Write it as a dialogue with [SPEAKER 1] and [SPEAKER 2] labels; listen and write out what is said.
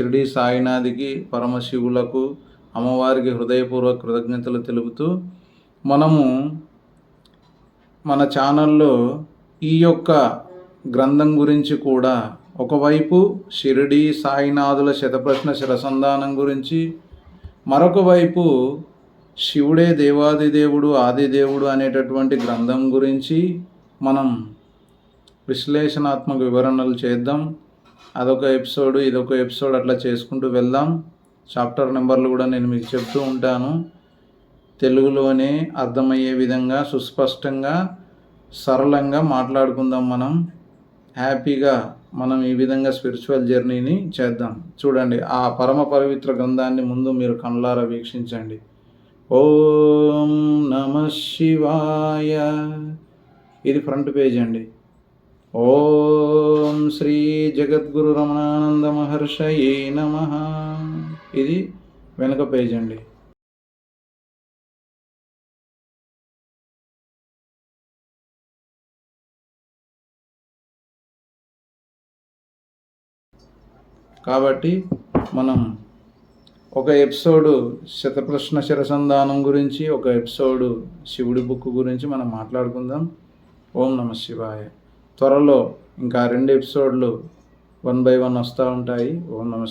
[SPEAKER 1] షిరిడి సాయినాథ్కి, పరమశివులకు, అమ్మవారికి హృదయపూర్వక కృతజ్ఞతలు తెలుపుతూ మనము మన ఛానల్లో ఈ యొక్క గ్రంథం గురించి కూడా ఒకవైపు షిరిడి సాయినాథుల శతప్రశ్న శిరసంధానం గురించి, మరొక వైపు శివుడే దేవాదిదేవుడు ఆదిదేవుడు అనేటటువంటి గ్రంథం గురించి మనం విశ్లేషణాత్మక వివరణలు చేద్దాం. అదొక ఎపిసోడ్, ఇదొక ఎపిసోడ్, అట్లా చేసుకుంటూ వెళ్దాం. చాప్టర్ నెంబర్లు కూడా నేను మీకు చెప్తూ ఉంటాను. తెలుగులోనే అర్థమయ్యే విధంగా సుస్పష్టంగా సరళంగా మాట్లాడుకుందాం. మనం హ్యాపీగా మనం ఈ విధంగా స్పిరిచువల్ జర్నీని చేద్దాం. చూడండి, ఆ పరమ పవిత్ర గ్రంథాన్ని ముందు మీరు కళ్ళారా వీక్షించండి. ఓం నమః శివాయ. ఇది ఫ్రంట్ పేజ్ అండి. ఓం శ్రీ జగద్గురు రమణానంద మహర్షయే నమః. ఇది వెనుక పేజ్ అండి. కాబట్టి మనం ఒక ఎపిసోడు శతప్రశ్న శిరసంధానం గురించి, ఒక ఎపిసోడు శివుడి బుక్ గురించి మనం మాట్లాడుకుందాం. ఓం నమః శివాయ. త్వరలో ఇంకా 2 ఎపిసోడ్లు 1 by 1 వస్తూ ఉంటాయి. ఓం నమః